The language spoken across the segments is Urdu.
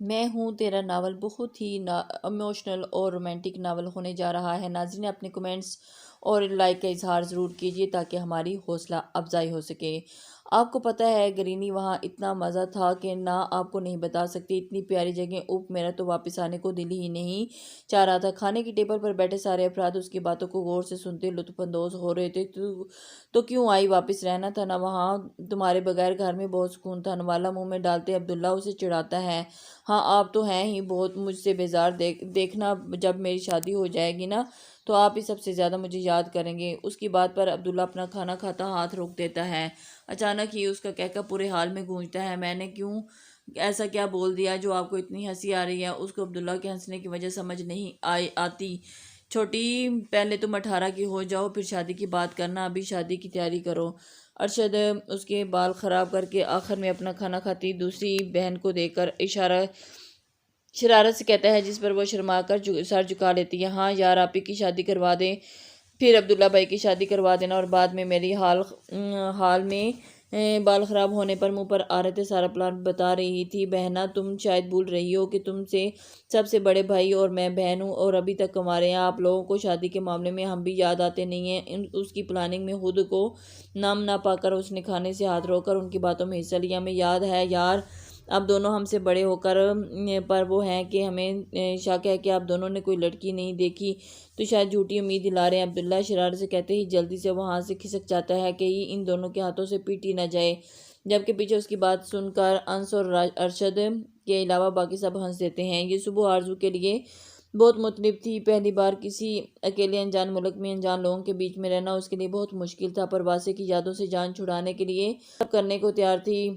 میں ہوں تیرا ناول بہت ہی ایموشنل اور رومانٹک ناول ہونے جا رہا ہے۔ ناظرین اپنے کمنٹس اور لائک کا اظہار ضرور کیجیے تاکہ ہماری حوصلہ افزائی ہو سکے۔ آپ کو پتہ ہے گرینی وہاں اتنا مزہ تھا کہ نہ آپ کو نہیں بتا سکتی، اتنی پیاری جگہ، میرا تو واپس آنے کو دل ہی نہیں چاہ رہا تھا۔ کھانے کی ٹیبل پر بیٹھے سارے افراد اس کی باتوں کو غور سے سنتے لطف اندوز ہو رہے تھے۔ تو کیوں آئی واپس؟ رہنا تھا نا وہاں تمہارے بغیر، گھر میں بہت سکون تھا۔ نوالا منہ میں ڈالتے عبداللہ اسے چڑھاتا ہے۔ ہاں آپ تو ہیں ہی بہت مجھ سے بیزار، دیکھنا جب میری شادی ہو جائے گی نا تو آپ ہی سب سے زیادہ مجھے یاد کریں گے۔ اس کی بات پر عبداللہ اپنا کھانا کھاتا ہاتھ روک دیتا ہے۔ اچانک ہی اس کا کہکہ پورے حال میں گونجتا ہے۔ میں نے کیوں ایسا کیا بول دیا جو آپ کو اتنی ہنسی آ رہی ہے؟ اس کو عبداللہ کے ہنسنے کی وجہ سمجھ نہیں آتی۔ چھوٹی، پہلے تم 18 کی ہو جاؤ پھر شادی کی بات کرنا، ابھی شادی کی تیاری کرو۔ ارشد اس کے بال خراب کر کے آخر میں اپنا کھانا کھاتی دوسری بہن کو دیکھ کر شرارت سے کہتا ہے، جس پر وہ شرما کر سر جھکا لیتی ہے۔ ہاں یار آپ ہی کی شادی کروا دیں، پھر عبداللہ بھائی کی شادی کروا دینا، اور بعد میں میری حال میں بال خراب ہونے پر منہ پر آ رہے تھے۔ سارا پلان بتا رہی تھی۔ بہنا تم شاید بھول رہی ہو کہ تم سے سب سے بڑے بھائی اور میں بہن ہوں، اور ابھی تک کنوارے ہیں۔ آپ لوگوں کو شادی کے معاملے میں ہم بھی یاد آتے نہیں ہیں۔ اس کی پلاننگ میں خود کو نام نہ پا کر اس نے کھانے سے ہاتھ روک کر ان کی باتوں میں حصہ لیا۔ ہمیں یاد ہے یار، اب دونوں ہم سے بڑے ہو کر پر وہ ہیں کہ ہمیں شک ہے کہ آپ دونوں نے کوئی لڑکی نہیں دیکھی تو شاید جھوٹی امید دلا رہے ہیں۔ عبداللہ شرارت سے کہتے ہی جلدی سے وہاں سے کھسک جاتا ہے کہ ان دونوں کے ہاتھوں سے پیٹی نہ جائے، جبکہ پیچھے اس کی بات سن کر انس اور ارشد کے علاوہ باقی سب ہنس دیتے ہیں۔ یہ صبح آرزو کے لیے بہت مختلف تھی۔ پہلی بار کسی اکیلے انجان ملک میں انجان لوگوں کے بیچ میں رہنا اس کے لیے بہت مشکل تھا، پر واسے کی یادوں سے جان چھڑانے کے لیے سب کرنے کو تیار تھی۔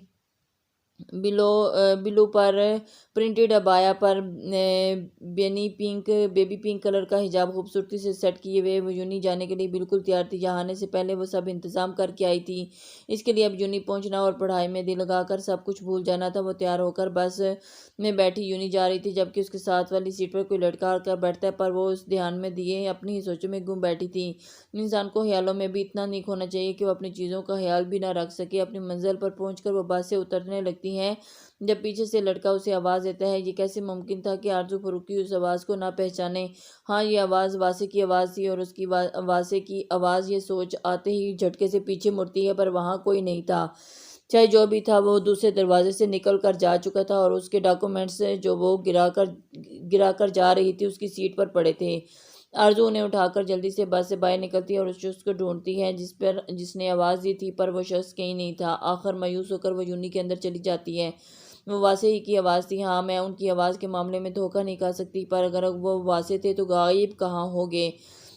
بلو پر پرنٹڈ عبایا پر بیبی پنک کلر کا حجاب خوبصورتی سے سیٹ کیے ہوئے وہ یونی جانے کے لیے بالکل تیار تھی۔ یہاں آنے سے پہلے وہ سب انتظام کر کے آئی تھی، اس کے لیے اب یونی پہنچنا اور پڑھائی میں دل لگا کر سب کچھ بھول جانا تھا۔ وہ تیار ہو کر بس میں بیٹھی یونی جا رہی تھی، جبکہ اس کے ساتھ والی سیٹ پر کوئی لڑکا آ کر بیٹھتا ہے، پر وہ اس دھیان میں دیے اپنی ہی سوچوں میں گم بیٹھی تھی۔ انسان کو خیالوں میں بھی اتنا نیک ہونا چاہیے کہ وہ اپنی چیزوں کا خیال بھی نہ رکھ سکے۔ اپنی منزل پر پہنچ کر وہ بس سے اترنے لگتی ہے جب پیچھے سے لڑکا اسے آواز دیتا ہے۔ یہ کیسے ممکن تھا کہ آرزو فاروقی اس آواز کو نہ پہچانے؟ ہاں یہ آواز واسے کی آواز تھی، اور اس کی واسے کی آواز یہ سوچ آتے ہی جھٹکے سے پیچھے مڑتی ہے، پر وہاں کوئی نہیں تھا۔ چاہے جو بھی تھا وہ دوسرے دروازے سے نکل کر جا چکا تھا، اور اس کے ڈاکومنٹس جو وہ گرا کر جا رہی تھی اس کی سیٹ پر پڑے تھے۔ آرزو انہیں اٹھا کر جلدی سے بس سے باہر نکلتی ہے اور اس شخص کو ڈھونڈتی ہے جس نے آواز دی تھی، پر وہ شخص کہیں نہیں تھا۔ آخر مایوس ہو کر وہ یونی کے اندر چلی جاتی ہے۔ وہ واسے ہی کی آواز تھی۔ ہاں میں ان کی آواز کے معاملے میں دھوکہ نہیں کھا سکتی، پر اگر وہ واسے تھے تو غائب کہاں ہو گئے؟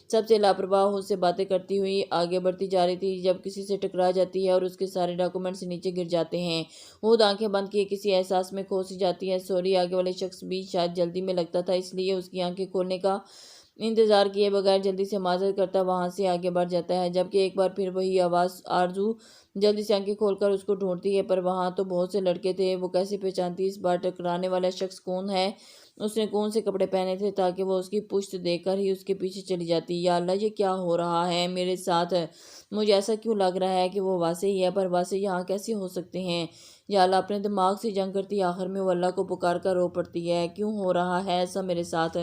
سب سے لاپرواہ خود سے باتیں کرتی ہوئی آگے بڑھتی جا رہی تھی جب کسی سے ٹکرا جاتی ہے اور اس کے سارے ڈاکومنٹس نیچے گر جاتے ہیں۔ وہ آنکھیں بند کیے کسی احساس میں کھو سی جاتی ہے۔ سوری، آگے والے شخص بھی شاید جلدی میں لگتا تھا، اس لیے اس کی آنکھیں کھولنے کا انتظار کیے بغیر جلدی سے معذرت کرتا وہاں سے آگے بڑھ جاتا ہے، جبکہ ایک بار پھر وہی آواز۔ آرزو جلدی سے آنکھیں کھول کر اس کو ڈھونڈتی ہے، پر وہاں تو بہت سے لڑکے تھے، وہ کیسے پہچانتی اس بار ٹکرانے والا شخص کون ہے؟ اس نے کون سے کپڑے پہنے تھے تاکہ وہ اس کی پشت دیکھ کر ہی اس کے پیچھے چلی جاتی؟ یا اللہ یہ کیا ہو رہا ہے میرے ساتھ؟ مجھے ایسا کیوں لگ رہا ہے کہ وہ واسے ہی ہے، پر واسے یہاں کیسے ہو سکتے ہیں؟ یا اللہ اپنے دماغ سے جنگ کرتی آخر میں وہ اللہ کو پکار کر رو پڑتی ہے، کیوں ہو رہا ہے ایسا میرے ساتھ؟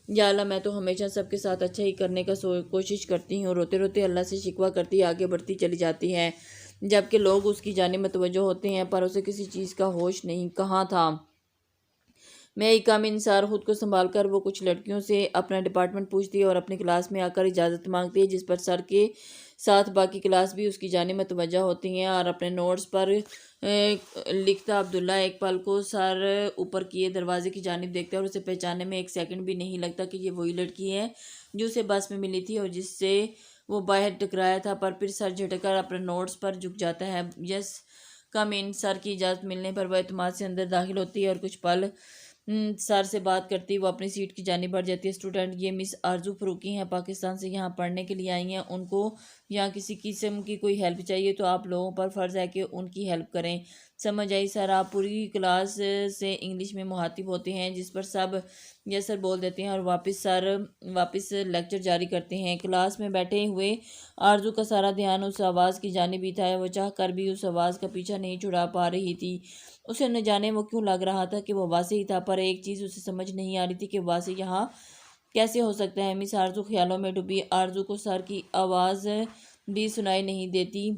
یا اللہ میں تو ہمیشہ سب کے ساتھ اچھا ہی کرنے کا کوشش کرتی ہوں۔ روتے روتے اللہ سے شکوہ کرتی آگے بڑھتی چلی جاتی ہے، جبکہ لوگ اس کی جانب متوجہ ہوتے ہیں، پر اسے کسی چیز کا ہوش نہیں کہاں تھا۔ میں ایک کام انصار خود کو سنبھال کر وہ کچھ لڑکیوں سے اپنا ڈپارٹمنٹ پوچھتی ہے اور اپنی کلاس میں آ کر اجازت مانگتی ہے، جس پر سر کے ساتھ باقی کلاس بھی اس کی جانب متوجہ ہوتی ہیں اور اپنے نوٹس پر لکھتا عبداللہ ایک پل کو سر اوپر کیے دروازے کی جانب دیکھتا ہے اور اسے پہچاننے میں ایک سیکنڈ بھی نہیں لگتا کہ یہ وہی لڑکی ہے جو اسے بس میں ملی تھی اور جس سے وہ باہر ٹکرایا تھا، پر پھر سر جھٹک کر اپنے نوٹس پر جھک جاتا ہے۔ یس کم ان۔ سر کی اجازت ملنے پر وہ اعتماد سے اندر داخل ہوتی ہے اور کچھ پل سر سے بات کرتی وہ اپنی سیٹ کی جانب بڑھ جاتی ہے۔ اسٹوڈنٹ، یہ مس آرزو فاروقی ہیں، پاکستان سے یہاں پڑھنے کے لیے آئی ہیں، ان کو یا کسی قسم کی کوئی ہیلپ چاہیے تو آپ لوگوں پر فرض ہے کہ ان کی ہیلپ کریں۔ سمجھ آئی سر؟ آپ پوری کلاس سے انگلش میں مخاطب ہوتے ہیں، جس پر سب یس سر بول دیتے ہیں اور واپس لیکچر جاری کرتے ہیں۔ کلاس میں بیٹھے ہوئے آرزو کا سارا دھیان اس آواز کی جانب ہی تھا۔ وہ چاہ کر بھی اس آواز کا پیچھا نہیں چھڑا پا رہی تھی۔ اسے نہ جانے وہ کیوں لگ رہا تھا کہ وہ واضح ہی تھا، پر ایک چیز اسے سمجھ نہیں آ رہی تھی کہ واضح یہاں کیسے ہو سکتا ہے۔ مس آرزو خیالوں میں ڈوبی۔ آرزو کو سر کی آواز بھی سنائی نہیں دیتی۔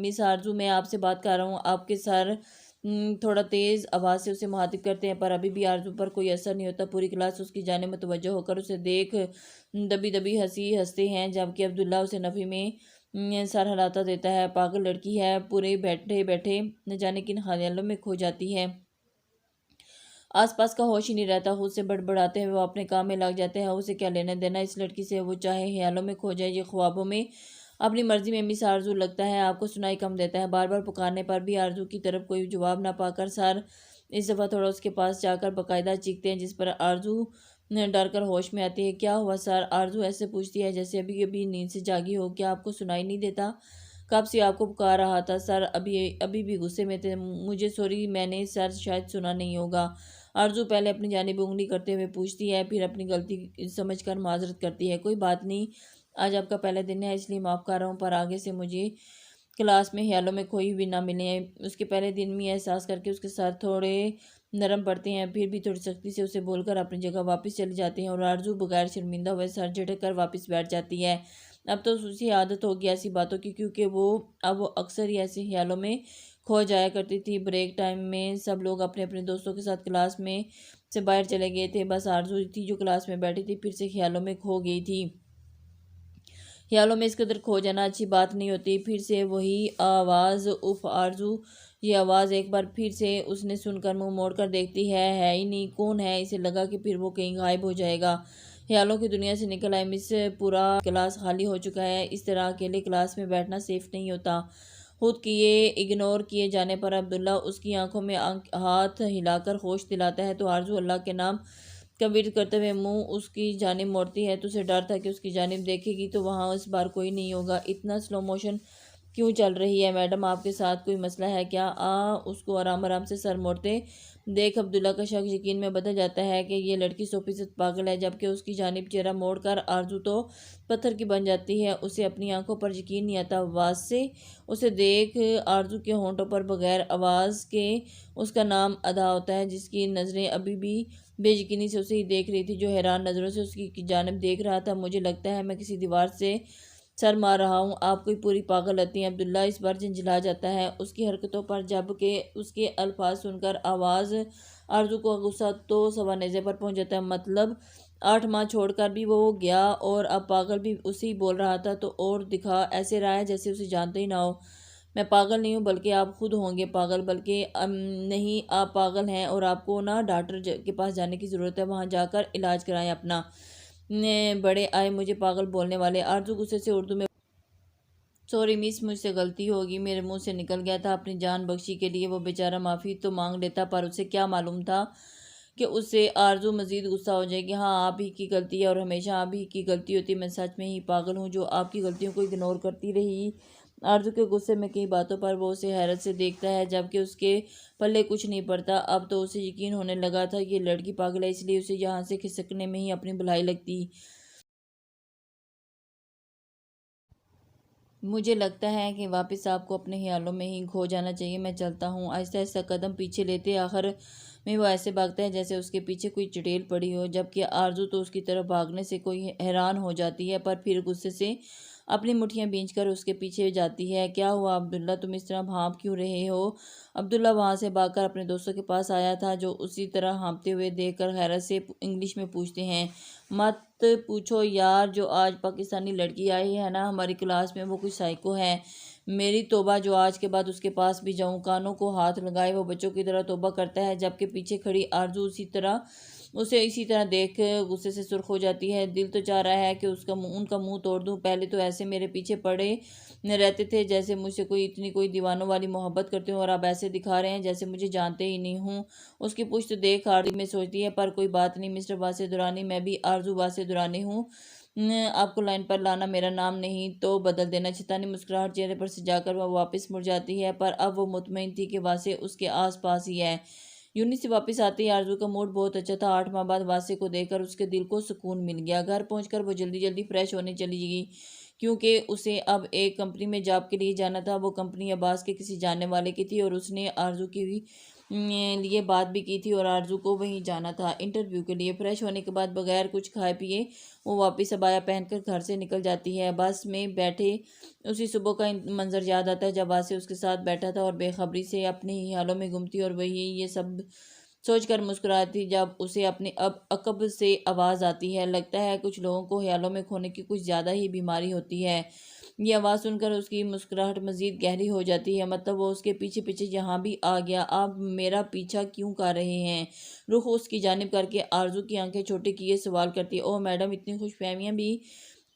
مس آرزو، میں آپ سے بات کر رہا ہوں۔ آپ کے سر تھوڑا تیز آواز سے اسے مخاطب کرتے ہیں، پر ابھی بھی آرزو پر کوئی اثر نہیں ہوتا۔ پوری کلاس اس کی جانب متوجہ ہو کر اسے دیکھ دبی دبی ہنستے ہیں، جبکہ عبداللہ اسے نفی میں سر ہلاتا دیتا ہے۔ پاگل لڑکی ہے، پورے بیٹھے بیٹھے نہ جانے کن خیالوں میں کھو جاتی ہے۔ آس پاس کا ہوش ہی نہیں رہتا۔ خود سے بڑبڑاتے ہوئے وہ اپنے کام میں لگ جاتے ہیں۔ اسے کیا لینا دینا اس لڑکی سے؟ وہ چاہے خیالوں میں کھو جائے یا خوابوں میں، اپنی مرضی میں۔ مس آرزو، لگتا ہے آپ کو سنائی کم دیتا ہے۔ بار بار پکارنے پر بھی آرزو کی طرف کوئی جواب نہ پا کر سر اس دفعہ تھوڑا اس کے پاس جا کر باقاعدہ چیختے ہیں، جس پر آرزو ڈر کر ہوش میں آتی ہے۔ کیا ہوا سر؟ آرزو ایسے پوچھتی ہے جیسے ابھی ابھی نیند سے جاگی ہو۔ کیا آپ کو سنائی نہیں دیتا؟ کب سے آپ کو پکار رہا تھا سر، ابھی بھی غصے میں تھے مجھے؟ سوری، میں نے سر شاید سنا نہیں ہوگا۔ آرزو پہلے اپنی جانب انگلی کرتے ہوئے پوچھتی ہے، پھر اپنی غلطی سمجھ کر معذرت کرتی ہے۔ کوئی بات نہیں، آج آپ کا پہلا دن ہے اس لیے معاف کر رہا ہوں، پر آگے سے مجھے کلاس میں خیالوں میں کھوئی ہوئی نہ ملیں۔ اس کے پہلے دن میں احساس کر کے اس کے ساتھ تھوڑے نرم پڑتے ہیں، پھر بھی تھوڑی سختی سے اسے بول کر اپنی جگہ واپس چلے جاتے ہیں، اور آرزو بغیر شرمندہ ہوئے سر جھٹک کر واپس بیٹھ جاتی ہے۔ اب تو اسی عادت ہوگی ایسی باتوں کی، کیونکہ اب وہ اکثر ہی ایسے خیالوں میں کھو جایا کرتی تھی۔ بریک ٹائم میں سب لوگ اپنے اپنے دوستوں کے ساتھ کلاس میں سے باہر چلے گئے تھے۔ بس آرزو تھی جو کلاس میں بیٹھی تھی، پھر سے خیالوں میں کھو گئی تھی۔ خیالوں میں اس قدر کھو جانا اچھی بات نہیں ہوتی۔ پھر سے وہی آواز، اف آرزو، یہ آواز ایک بار پھر سے اس نے سن کر منہ موڑ کر دیکھتی ہے ہی نہیں، کون ہے؟ اسے لگا کہ پھر وہ کہیں غائب ہو جائے گا، خیالوں کی دنیا سے نکل آئے۔ مس پورا کلاس خالی ہو چکا ہے، اس طرح اکیلے کلاس میں بیٹھنا سیف نہیں ہوتا۔ خود کیے اگنور کیے جانے پر عبداللہ اس کی آنکھوں میں ہاتھ ہلا کر ہوش دلاتا ہے تو آرزو اللہ کے نام کا ورد کرتے ہوئے منہ اس کی جانب موڑتی ہے، تو اسے ڈر تھا کہ اس کی جانب دیکھے گی تو وہاں اس بار کوئی نہیں ہوگا۔ اتنا سلو موشن کیوں چل رہی ہے میڈم؟ آپ کے ساتھ کوئی مسئلہ ہے کیا؟ اس کو آرام آرام سے سر موڑتے دیکھ عبداللہ کا شک یقین میں بدل جاتا ہے کہ یہ لڑکی 100% پاگل ہے، جبکہ اس کی جانب چہرہ موڑ کر آرزو تو پتھر کی بن جاتی ہے۔ اسے اپنی آنکھوں پر یقین نہیں آتا۔ واضح اسے دیکھ آرزو کے ہونٹوں پر بغیر آواز کے اس کا نام ادا ہوتا ہے، جس کی نظریں ابھی بھی بے یقینی سے اسے ہی دیکھ رہی تھی، جو حیران نظروں سے اس کی جانب دیکھ رہا تھا۔ مجھے لگتا ہے میں کسی دیوار سے سر مار رہا ہوں، آپ کوئی پوری پاگل لگتی ہیں۔ عبداللہ اس بار جھنجھلا جاتا ہے اس کی حرکتوں پر، جبکہ اس کے الفاظ سن کر آواز آرزو کو غصہ تو سوا نیزے پر پہنچ جاتا ہے۔ مطلب 8 ماہ چھوڑ کر بھی وہ گیا اور اب پاگل بھی اسی بول رہا تھا، تو اور دکھا ایسے رہا ہے جیسے اسے جانتے ہی نہ ہو۔ میں پاگل نہیں ہوں، بلکہ آپ خود ہوں گے پاگل۔ بلکہ نہیں، آپ پاگل ہیں اور آپ کو نا ڈاکٹر کے پاس جانے کی ضرورت ہے، وہاں جا کر علاج کرائیں اپنا۔ بڑے آئے مجھے پاگل بولنے والے۔ آرزو غصے سے اردو میں سوری مس، مجھ سے غلطی ہوگی، میرے منہ سے نکل گیا تھا۔ اپنی جان بخشی کے لیے وہ بیچارہ معافی تو مانگ لیتا، پر اسے کیا معلوم تھا کہ اس سے آرزو مزید غصہ ہو جائے گی۔ ہاں، آپ ہی کی غلطی ہے اور ہمیشہ آپ ہی کی غلطی ہوتی ہے۔ میں سچ میں ہی پاگل ہوں جو آپ کی غلطیوں کو اگنور کرتی رہی۔ آرزو کے غصے میں کئی باتوں پر وہ اسے حیرت سے دیکھتا ہے، جبکہ اس کے پلے کچھ نہیں پڑتا۔ اب تو اسے یقین ہونے لگا تھا کہ یہ لڑکی پاگل ہے، اس لیے اسے یہاں سے کھسکنے میں ہی اپنی بھلائی لگتی۔ مجھے لگتا ہے کہ واپس آپ کو اپنے خیالوں میں ہی کھو جانا چاہیے۔ میں چلتا ہوں۔ آہستہ آہستہ قدم پیچھے لیتے آخر میں وہ ایسے بھاگتا ہے جیسے اس کے پیچھے کوئی چڑیل پڑی ہو، جبکہ آرزو تو اس کی طرف بھاگنے سے کوئی حیران ہو جاتی ہے، پر پھر غصے سے اپنی مٹھیاں بھینچ کر اس کے پیچھے جاتی ہے۔ کیا ہوا عبداللہ، تم اس طرح ہانپ کیوں رہے ہو؟ عبداللہ وہاں سے بھاگ کر اپنے دوستوں کے پاس آیا تھا، جو اسی طرح ہانپتے ہوئے دیکھ کر حیرت سے انگلش میں پوچھتے ہیں، مت پوچھو یار، جو آج پاکستانی لڑکی آئی ہے نا ہماری کلاس میں، وہ کچھ سائیکو ہے۔ میری توبہ، جو آج کے بعد اس کے پاس بھی جاؤں۔ کانوں کو ہاتھ لگائے وہ بچوں کی طرح توبہ کرتا ہے، جبکہ پیچھے کھڑی آرزو اسے اسی طرح دیکھ غصے سے سرخ ہو جاتی ہے۔ دل تو چاہ رہا ہے کہ ان کا منہ توڑ دوں۔ پہلے تو ایسے میرے پیچھے پڑے رہتے تھے جیسے مجھ سے کوئی دیوانوں والی محبت کرتے ہوں، اور اب ایسے دکھا رہے ہیں جیسے مجھے جانتے ہی نہیں ہوں۔ اس کی پشت دیکھ آرزو میں سوچتی ہے، پر کوئی بات نہیں مسٹر واسع درانی، میں بھی آرزو واسع درانی ہوں۔ آپ کو لائن پر لانا میرا نام نہیں تو بدل دینا۔ شیطانی مسکراہٹ چہرے پر سجا کر وہ واپس مڑ جاتی ہے، پر اب وہ مطمئن تھی کہ واسع اس کے آس پاس ہی ہے۔ یونی سے واپس آتے ہی آرزو کا موڈ بہت اچھا تھا۔ 8 ماہ بعد واسع کو دیکھ کر اس کے دل کو سکون مل گیا۔ گھر پہنچ کر وہ جلدی جلدی فریش ہونے چلی گئی، کیونکہ اسے اب ایک کمپنی میں جاب کے لیے جانا تھا۔ وہ کمپنی عباس کے کسی جاننے والے کی تھی اور اس نے آرزو کی لیے بات بھی کی تھی اور آرزو کو وہیں جانا تھا انٹرویو کے لیے۔ فریش ہونے کے بعد بغیر کچھ کھائے پیے وہ واپس عبایا پہن کر گھر سے نکل جاتی ہے۔ بس میں بیٹھے اسی صبح کا منظر یاد آتا ہے جب واسع اس کے ساتھ بیٹھا تھا اور بے خبری سے اپنے ہی حالوں میں گم تھی، اور وہی یہ سب سوچ کر مسکراتی جب اسے اپنے عقب سے آواز آتی ہے۔ لگتا ہے کچھ لوگوں کو خیالوں میں کھونے کی کچھ زیادہ ہی بیماری ہوتی ہے۔ یہ آواز سن کر اس کی مسکراہٹ مزید گہری ہو جاتی ہے۔ مطلب وہ اس کے پیچھے پیچھے یہاں بھی آ گیا، آپ میرا پیچھا کیوں کر رہے ہیں؟ رخ اس کی جانب کر کے آرزو کی آنکھیں چھوٹی کیے سوال کرتی ہے۔ اوہ میڈم، اتنی خوش فہمیاں بھی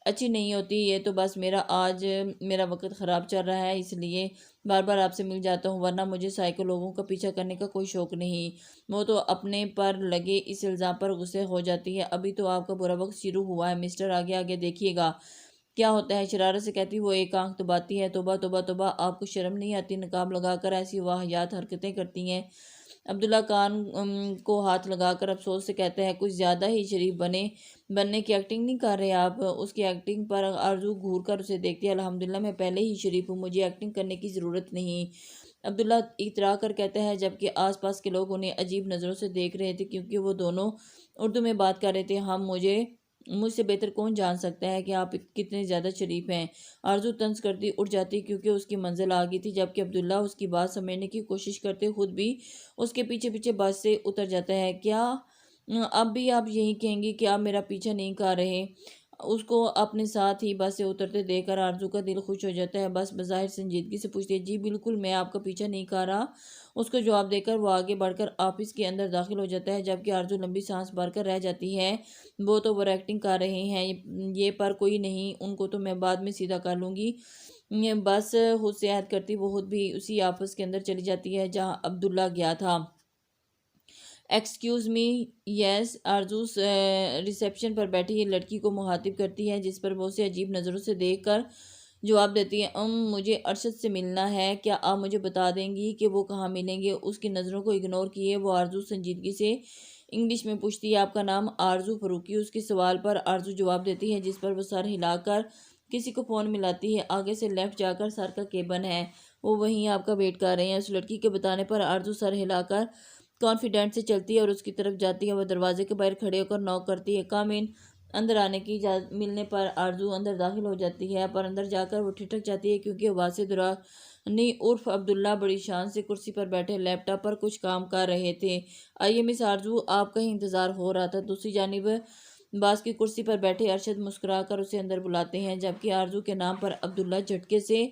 اچھی نہیں ہوتی، یہ تو بس آج میرا وقت خراب چل رہا ہے، اس لیے بار بار آپ سے مل جاتا ہوں، ورنہ مجھے سائیکو لوگوں کا پیچھا کرنے کا کوئی شوق نہیں۔ وہ تو اپنے پر لگے اس الزام پر غصے ہو جاتی ہے۔ ابھی تو آپ کا برا وقت شروع ہوا ہے مسٹر، آگے آگے دیکھیے گا کیا ہوتا ہے، شرارت سے کہتی وہ ایک آنکھ دباتی ہے۔ توبہ توبہ توبہ، آپ کو شرم نہیں آتی؟ نقاب لگا کر ایسی واہیات حرکتیں کرتی ہیں۔ عبداللہ کان کو ہاتھ لگا کر افسوس سے کہتا ہے، کچھ زیادہ ہی شریف بننے کی ایکٹنگ نہیں کر رہے آپ؟ اس کی ایکٹنگ پر آرزو گھور کر اسے دیکھتی ہے۔ الحمدللہ میں پہلے ہی شریف ہوں، مجھے ایکٹنگ کرنے کی ضرورت نہیں، عبداللہ اترا کر کہتا ہے، جبکہ آس پاس کے لوگ انہیں عجیب نظروں سے دیکھ رہے تھے کیونکہ وہ دونوں اردو میں بات کر رہے تھے۔ مجھ سے بہتر کون جان سکتا ہے کہ آپ کتنے زیادہ شریف ہیں؟ آرزو طنز کرتی اٹھ جاتی کیونکہ اس کی منزل آ گئی تھی، جبکہ عبداللہ اس کی بات سمجھنے کی کوشش کرتے خود بھی اس کے پیچھے پیچھے بس سے اتر جاتا ہے۔ کیا اب بھی آپ یہی کہیں گی کہ آپ میرا پیچھا نہیں کر رہے؟ اس کو اپنے ساتھ ہی بس سے اترتے دیکھ کر آرزو کا دل خوش ہو جاتا ہے۔ بس بظاہر سنجیدگی سے پوچھتی ہے، جی بالکل، میں آپ کا پیچھا نہیں کر رہا۔ اس کو جواب دے کر وہ آگے بڑھ کر آفس کے اندر داخل ہو جاتا ہے، جبکہ آرزو لمبی سانس بھر کر رہ جاتی ہے۔ وہ تو ایکٹنگ کر رہے ہیں یہ، پر کوئی نہیں، ان کو تو میں بعد میں سیدھا کر لوں گی۔ بس خود سے عہد کرتی وہ خود بھی اسی آفس کے اندر چلی جاتی ہے جہاں عبداللہ گیا تھا۔ ایکسکیوز می، یس، آرزو ریسیپشن پر بیٹھی ایک لڑکی کو مخاطب کرتی ہے، جس پر وہ اسے عجیب نظروں سے دیکھ کر جواب دیتی ہے، مجھے ارشد سے ملنا ہے، کیا آپ مجھے بتا دیں گی کہ وہ کہاں ملیں گے؟ اس کی نظروں کو اگنور کیے وہ آرزو سنجیدگی سے انگلش میں پوچھتی ہے، آپ کا نام آرزو فاروقی؟ اس کے سوال پر آرزو جواب دیتی ہے، جس پر وہ سر ہلا کر کسی کو فون ملاتی ہے۔ آگے سے لیفٹ جا کر سر کا کیبن ہے، وہ وہیں آپ کا ویٹ کر رہے ہیں۔ اس لڑکی کے بتانے پر آرزو سر ہلا کر کانفیڈنٹ سے چلتی ہے اور اس کی طرف جاتی ہے۔ وہ دروازے کے باہر کھڑے ہو کر نوک کرتی ہے، کم ان۔ اندر آنے کی اجازت ملنے پر آرزو اندر داخل ہو جاتی ہے، پر اندر جا کر وہ ٹھٹک جاتی ہے کیونکہ واسع درانی عرف عبداللہ بڑی شان سے کرسی پر بیٹھے لیپ ٹاپ پر کچھ کام کر رہے تھے۔ آئیے مس آرزو، آپ کا ہی انتظار ہو رہا تھا۔ دوسری جانب باس کی کرسی پر بیٹھے ارشد مسکرا کر اسے اندر بلاتے ہیں، جبکہ آرزو کے نام پر عبداللہ جھٹکے سے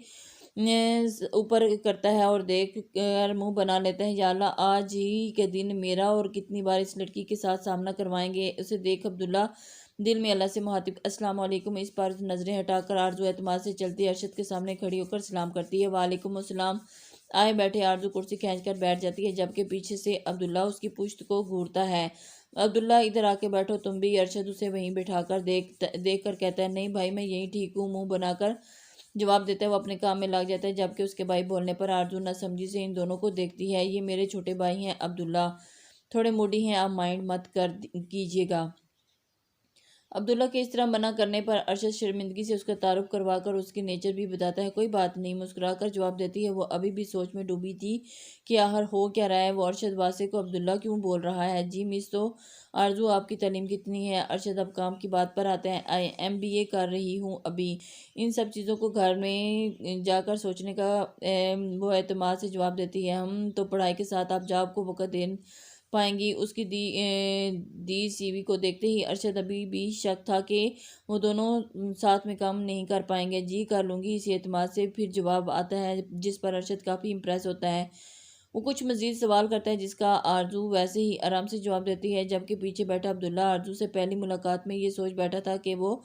اوپر کرتا ہے اور دیکھ کر منہ بنا لیتا ہے، یا اللہ، آج ہی کے دن میرا اور کتنی بار اس لڑکی کے ساتھ سامنا کروائیں گے۔ اسے دیکھ عبداللہ دل میں اللہ سے مخاطب، السلام علیکم۔ اس پر نظریں ہٹا کر آرزو اعتماد سے چلتی ارشد کے سامنے کھڑی ہو کر سلام کرتی ہے، وعلیکم السلام، آئے بیٹھے۔ آرزو کرسی کھینچ کر بیٹھ جاتی ہے، جبکہ پیچھے سے عبداللہ اس کی پشت کو گھورتا ہے، عبداللہ ادھر آ کے بیٹھو تم بھی۔ ارشد اسے وہیں بٹھا کر دیکھ کر کہتا ہے، نہیں بھائی، میں یہیں ٹھیک ہوں، منہ بنا کر جواب دیتا ہے۔ وہ اپنے کام میں لگ جاتا ہے، جبکہ اس کے بھائی بولنے پر آرزو نہ سمجھی سے ان دونوں کو دیکھتی ہے۔ یہ میرے چھوٹے بھائی ہیں عبداللہ، تھوڑے موڈی ہیں، آپ مائنڈ مت کیجیے گا۔ عبداللہ کے اس طرح منع کرنے پر ارشد شرمندگی سے اس کا تعارف کروا کر اس کی نیچر بھی بتاتا ہے، کوئی بات نہیں، مسکرا کر جواب دیتی ہے۔ وہ ابھی بھی سوچ میں ڈوبی تھی کہ آخر ہو کیا رہا ہے۔ وہ ارشد واسع کو عبداللہ کیوں بول رہا ہے؟ جی مس، تو آرزو، آپ کی تعلیم کتنی ہے؟ ارشد اب کام کی بات پر آتا ہے، MBA کر رہی ہوں ابھی۔ ان سب چیزوں کو گھر میں جا کر سوچنے کا وہ اعتماد سے جواب دیتی ہے، ہم تو پڑھائی کے ساتھ آپ جاب کو وقت دے پائیں گی؟ اس کی دی CV کو دیکھتے ہی ارشد ابھی بھی شک تھا کہ وہ دونوں ساتھ میں کام نہیں کر پائیں گے۔ جی کر لوں گی، اسی اعتماد سے پھر جواب آتا ہے، جس پر ارشد کافی امپریس ہوتا ہے۔ وہ کچھ مزید سوال کرتا ہے، جس کا آرزو ویسے ہی آرام سے جواب دیتی ہے، جبکہ پیچھے بیٹھا عبداللہ آرزو سے پہلی ملاقات میں یہ سوچ بیٹھا تھا کہ وہ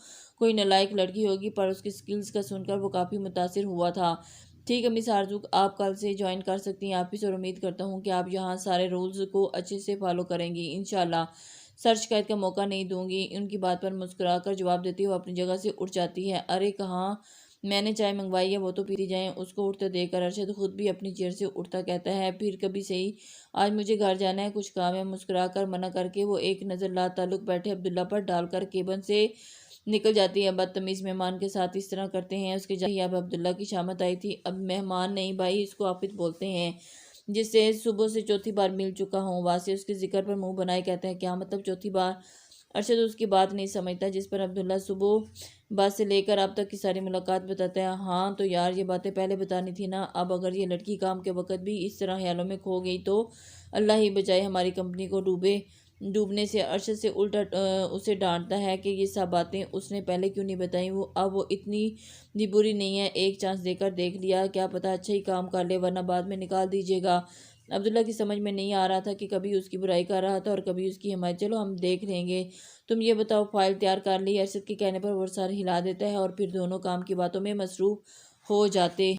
کوئی نالائق لڑکی ہوگی، پر اس کی سکلز کا سن کر وہ کافی متاثر ہوا تھا۔ ٹھیک ہے مس آرزو، آپ کل سے جوائن کر سکتی ہیں آفس، اور امید کرتا ہوں کہ آپ یہاں سارے رولز کو اچھے سے فالو کریں گی انشاءاللہ۔ سر شکایت کا موقع نہیں دوں گی۔ ان کی بات پر مسکرا کر جواب دیتی وہ اپنی جگہ سے اٹھ جاتی ہے۔ ارے کہاں، میں نے چائے منگوائی ہے، وہ تو پیتی جائیں۔ اس کو اٹھتے دیکھ کر ارشد خود بھی اپنی چیئر سے اٹھتا کہتا ہے پھر کبھی صحیح، آج مجھے گھر جانا ہے، کچھ کام ہے۔ مسکرا کر منع کر کے وہ ایک نظر لا تعلق بیٹھے عبداللہ پر ڈال کر کیبن سے نکل جاتی ہے۔ بدتمیز مہمان کے ساتھ اس طرح کرتے ہیں، اس کے جاتے ہی اب عبداللہ کی شامت آئی تھی۔ اب مہمان نہیں بھائی، اس کو عافت بولتے ہیں، جس سے صبح سے چوتھی بار مل چکا ہوں۔ واسع اس کے ذکر پر منہ بنائے کہتا ہے کیا مطلب چوتھی بار؟ ارشد اس کی بات نہیں سمجھتا، جس پر عبداللہ صبح بات سے لے کر اب تک کی ساری ملاقات بتاتا ہے۔ ہاں تو یار، یہ باتیں پہلے بتانی تھی نا۔ اب اگر یہ لڑکی کام کے وقت بھی اس طرح خیالوں میں کھو گئی تو اللہ ہی بچائے ہماری کمپنی کو ڈوبنے سے۔ ارشد سے الٹا اسے ڈانٹتا ہے کہ یہ سب باتیں اس نے پہلے کیوں نہیں بتائیں، اب وہ اتنی بھی بری نہیں ہے، ایک چانس دے کر دیکھ لیا، کیا پتا اچھا ہی کام کر لے، ورنہ بعد میں نکال دیجیے گا۔ عبداللہ کی سمجھ میں نہیں آ رہا تھا کہ کبھی اس کی برائی کر رہا تھا اور کبھی اس کی حمایت۔ چلو ہم دیکھ لیں گے، تم یہ بتاؤ فائل تیار کر لی؟ ارشد کے کہنے پر وہ سر ہلا دیتا ہے اور پھر دونوں کام کی باتوں میں مصروف ہو جاتے